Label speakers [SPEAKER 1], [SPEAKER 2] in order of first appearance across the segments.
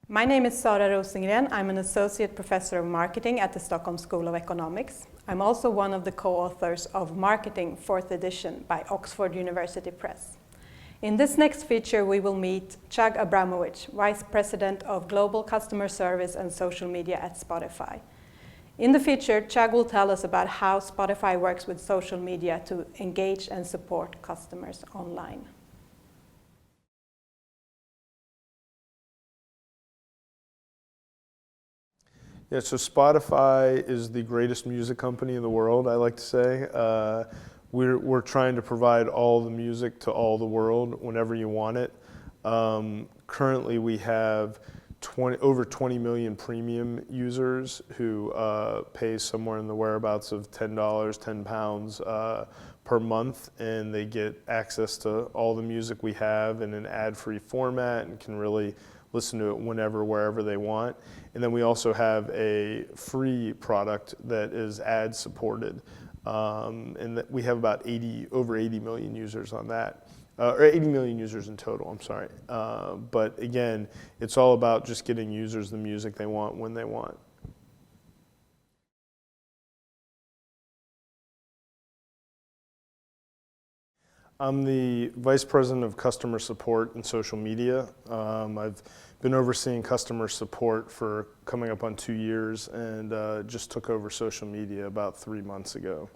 [SPEAKER 1] My name is Sara Rosengren. I'm an associate professor of marketing at the Stockholm School of Economics. I'm also one of the co-authors of Marketing 4th edition by Oxford University Press. In this next feature, we will meet Chug Abramovich, Vice President of Global Customer Service and Social Media at Spotify. In the feature, Chug will tell us about how Spotify works with social media to engage and support customers online.
[SPEAKER 2] Yeah, so Spotify is the greatest music company in the world, I like to say. We're trying to provide all the music to all the world whenever you want it. Currently, we have over 20 million premium users who pay somewhere in the whereabouts of $10, 10 pounds per month, and they get access to all the music we have in an ad-free format and can really listen to it whenever, wherever they want. And then we also have a free product that is ad supported. And that we have about over 80 million users on that, or 80 million users in total, I'm sorry. But again, it's all about just getting users the music they want when they want. I'm the Vice President of Customer Support and Social Media. I've been overseeing customer support for coming up on 2 years and just took over social media about 3 months ago.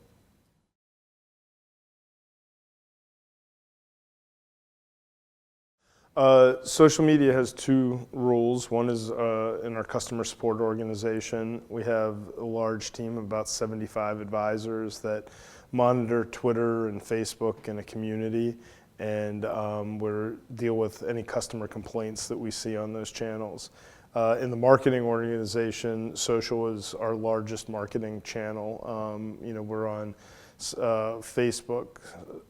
[SPEAKER 2] Social media has two rules. One is in our customer support organization, we have a large team of about 75 advisors that monitor Twitter and Facebook and a community, and we deal with any customer complaints that we see on those channels. In the marketing organization, social is our largest marketing channel. We're on Facebook,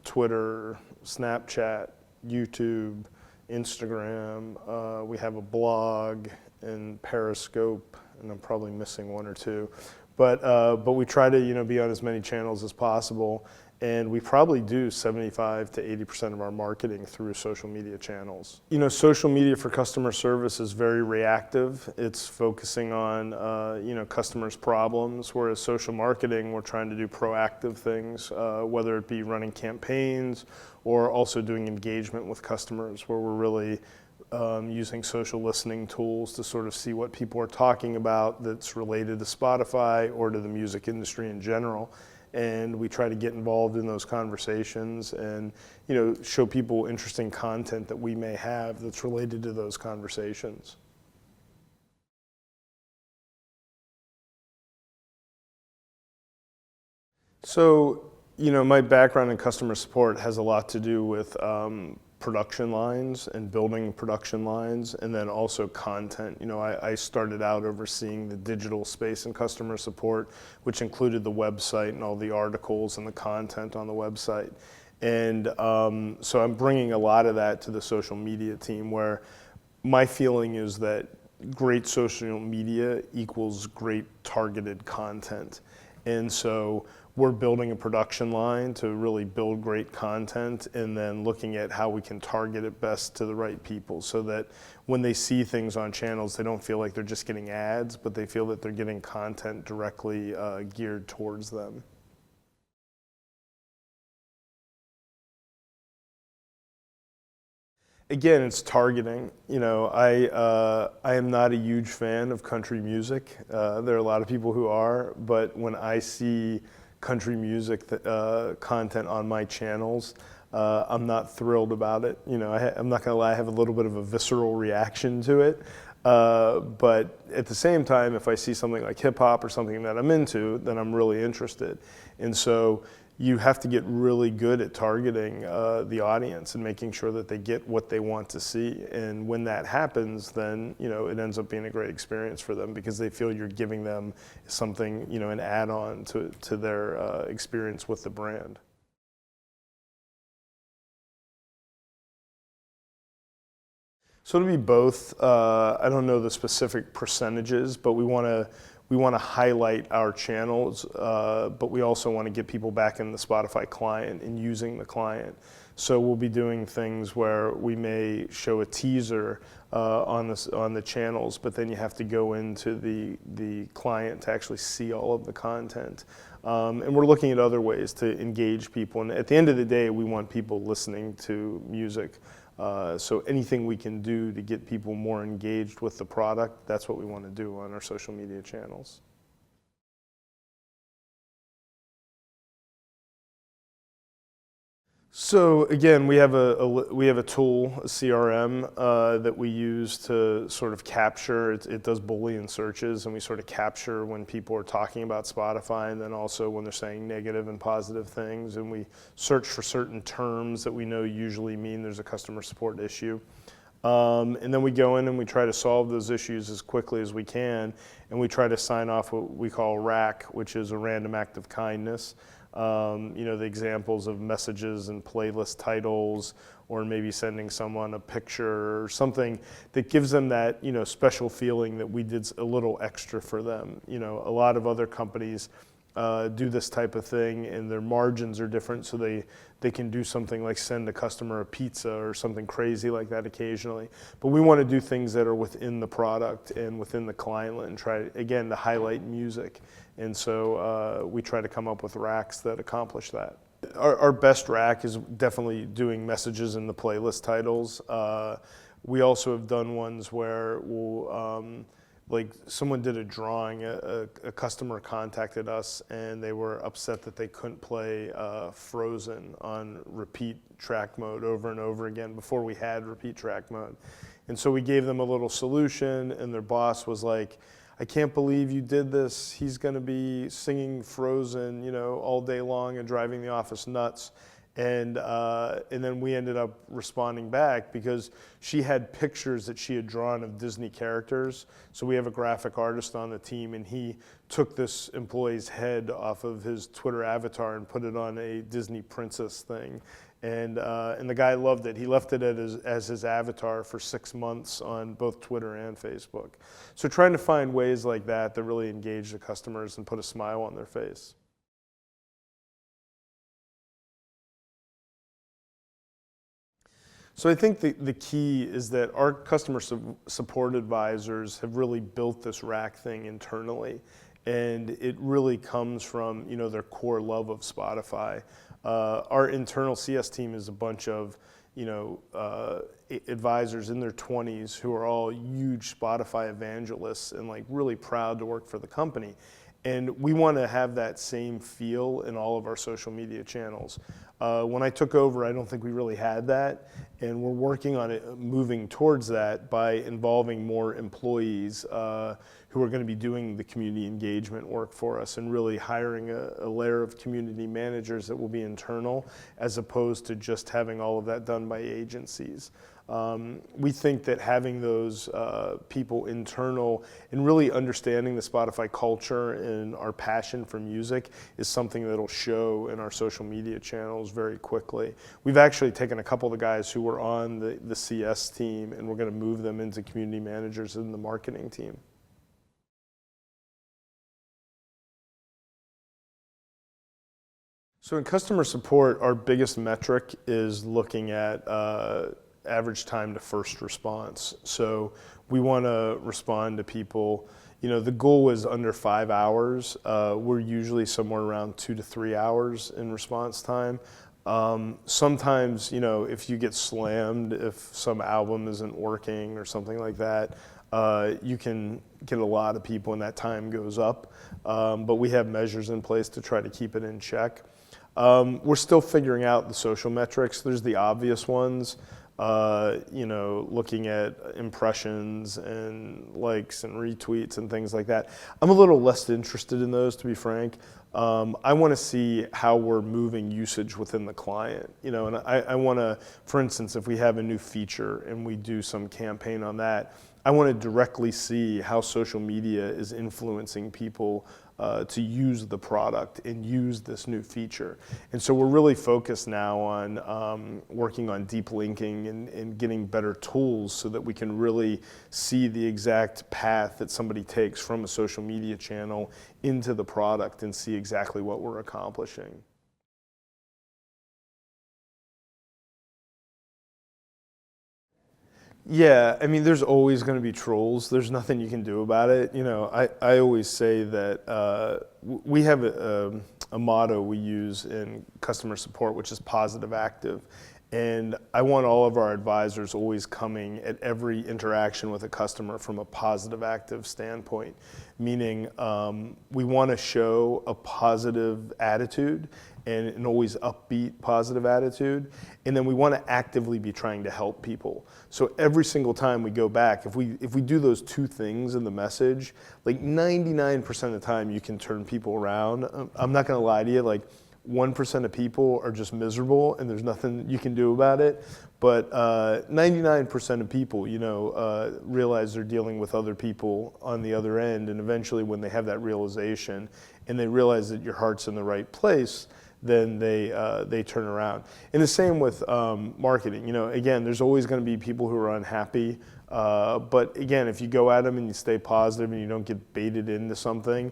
[SPEAKER 2] Twitter, Snapchat, YouTube, Instagram. We have a blog and Periscope, and I'm probably missing one or two. But we try to be on as many channels as possible, and we probably do 75 to 80% of our marketing through social media channels. Social media for customer service is very reactive. It's focusing on customers' problems, whereas social marketing, we're trying to do proactive things, whether it be running campaigns or also doing engagement with customers, where we're really using social listening tools to sort of see what people are talking about that's related to Spotify or to the music industry in general. And we try to get involved in those conversations and show people interesting content that we may have that's related to those conversations. So, my background in customer support has a lot to do with production lines and building production lines, and then also content. I started out overseeing the digital space in customer support, which included the website and all the articles and the content on the website. And so I'm bringing a lot of that to the social media team, where my feeling is that great social media equals great targeted content. And so we're building a production line to really build great content, and then looking at how we can target it best to the right people, so that when they see things on channels, they don't feel like they're just getting ads, but they feel that they're getting content directly geared towards them. Again, it's targeting. I am not a huge fan of country music. There are a lot of people who are, but when I see country music content on my channels, I'm not thrilled about it. I'm not gonna lie, I have a little bit of a visceral reaction to it. But at the same time, if I see something like hip hop or something that I'm into, then I'm really interested. And so you have to get really good at targeting the audience and making sure that they get what they want to see. And when that happens, then it ends up being a great experience for them, because they feel you're giving them something, an add-on to their experience with the brand. So it'll be both. I don't know the specific percentages, but we want we want to highlight our channels, but we also want to get people back in the Spotify client and using the client. So we'll be doing things where we may show a teaser on the channels, but then you have to go into the client to actually see all of the content. And we're looking at other ways to engage people. And at the end of the day, we want people listening to music. So anything we can do to get people more engaged with the product, that's what we want to do on our social media channels. So again, we have a tool, a CRM, that we use to sort of capture. It does Boolean searches, and we sort of capture when people are talking about Spotify, and then also when they're saying negative and positive things. And we search for certain terms that we know usually mean there's a customer support issue. And then we go in and we try to solve those issues as quickly as we can, and we try to sign off what we call RAC, which is a random act of kindness. The examples of messages and playlist titles, or maybe sending someone a picture or something that gives them that, special feeling that we did a little extra for them. A lot of other companies do this type of thing, and their margins are different, so they can do something like send a customer a pizza or something crazy like that occasionally. But we want to do things that are within the product and within the clientlet, and try, again, to highlight music. And so we try to come up with racks that accomplish that. Our best rack is definitely doing messages in the playlist titles. We also have done ones where we'll, like someone did a drawing, a customer contacted us, and they were upset that they couldn't play Frozen on repeat track mode over and over again before we had repeat track mode. And so we gave them a little solution, and their boss was like, I can't believe you did this. He's going to be singing Frozen, all day long and driving the office nuts. And then we ended up responding back because she had pictures that she had drawn of Disney characters. So we have a graphic artist on the team, and he took this employee's head off of his Twitter avatar and put it on a Disney princess thing. And the guy loved it. He left it as his avatar for 6 months on both Twitter and Facebook. So trying to find ways like that that really engage the customers and put a smile on their face. So I think the key is that our customer support advisors have really built this rack thing internally, and it really comes from their core love of Spotify. Our internal CS team is a bunch of advisors in their 20s who are all huge Spotify evangelists and like really proud to work for the company. And we want to have that same feel in all of our social media channels. When I took over, I don't think we really had that, and we're working on it, moving towards that by involving more employees who are going to be doing the community engagement work for us, and really hiring a layer of community managers that will be internal, as opposed to just having all of that done by agencies. We think that having those people internal and really understanding the Spotify culture and our passion for music is something that'll show in our social media channels very quickly. We've actually taken a couple of the guys who were on the CS team, and we're going to move them into community managers in the marketing team. So in customer support, our biggest metric is looking at average time to first response. So we want to respond to people. The goal is under 5 hours. We're usually somewhere around 2 to 3 hours in response time. Sometimes, if you get slammed, if some album isn't working or something like that, you can get a lot of people and that time goes up. But we have measures in place to try to keep it in check. We're still figuring out the social metrics. There's the obvious ones. Looking at impressions and likes and retweets and things like that. I'm a little less interested in those, to be frank. I want to see how we're moving usage within the client, and I want to, for instance, if we have a new feature and we do some campaign on that, I want to directly see how social media is influencing people to use the product and use this new feature. And so we're really focused now on working on deep linking and getting better tools so that we can really see the exact path that somebody takes from a social media channel into the product and see exactly what we're accomplishing. Yeah, I mean, there's always going to be trolls. There's nothing you can do about it. You know, I always say that we have a motto we use in customer support, which is positive active. And I want all of our advisors always coming at every interaction with a customer from a positive active standpoint, meaning we want to show a positive attitude and an always upbeat positive attitude. And then we want to actively be trying to help people. So every single time we go back, if we do those two things in the message, like 99% of the time you can turn people around. I'm not going to lie to you, like 1% of people are just miserable and there's nothing you can do about it. But 99% of people, you know, realize they're dealing with other people on the other end. And eventually when they have that realization and they realize that your heart's in the right place, then they turn around. And the same with marketing. You know, again, there's always going to be people who are unhappy. But again, if you go at them and you stay positive and you don't get baited into something,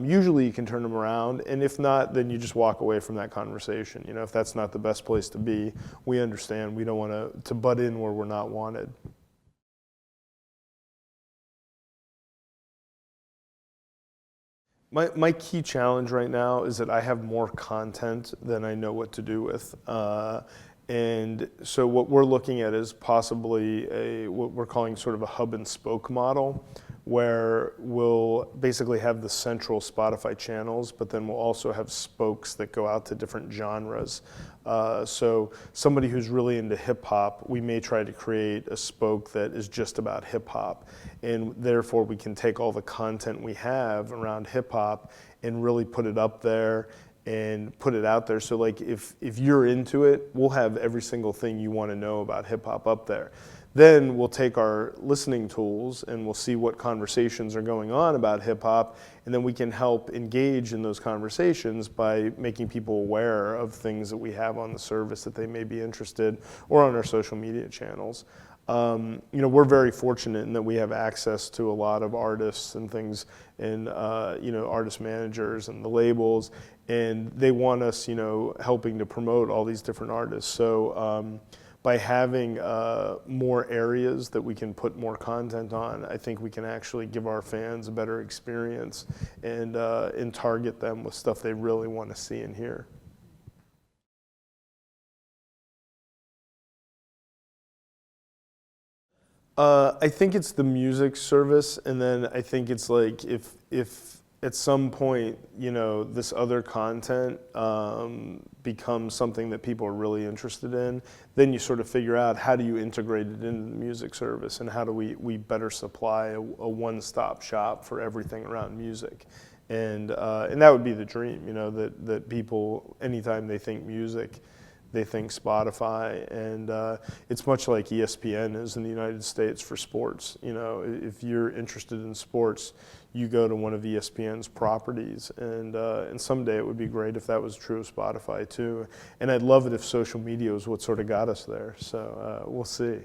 [SPEAKER 2] usually you can turn them around. And if not, then you just walk away from that conversation. You know, if that's not the best place to be, we understand. We don't want to butt in where we're not wanted. My key challenge right now is that I have more content than I know what to do with. And so what we're looking at is possibly what we're calling sort of a hub and spoke model, where we'll basically have the central Spotify channels, but then we'll also have spokes that go out to different genres. So somebody who's really into hip hop, we may try to create a spoke that is just about hip hop. And therefore we can take all the content we have around hip hop and really put it up there and put it out there. So like if you're into it, we'll have every single thing you want to know about hip hop up there. Then we'll take our listening tools and we'll see what conversations are going on about hip hop, and then we can help engage in those conversations by making people aware of things that we have on the service that they may be interested, or on our social media channels. You know, we're very fortunate in that we have access to a lot of artists and things, and you know, artist managers and the labels, and they want us, you know, helping to promote all these different artists. So by having more areas that we can put more content on, I think we can actually give our fans a better experience and target them with stuff they really want to see and hear. I think it's the music service, and then I think it's like if at some point, you know, this other content becomes something that people are really interested in, then you sort of figure out how do you integrate it into the music service, and how do we better supply a one-stop shop for everything around music. And that would be the dream, you know, that people, anytime they think music, they think Spotify. And it's much like ESPN is in the United States for sports. You know, if you're interested in sports, you go to one of ESPN's properties, and someday it would be great if that was true of Spotify too. And I'd love it if social media was what sort of got us there. So we'll see.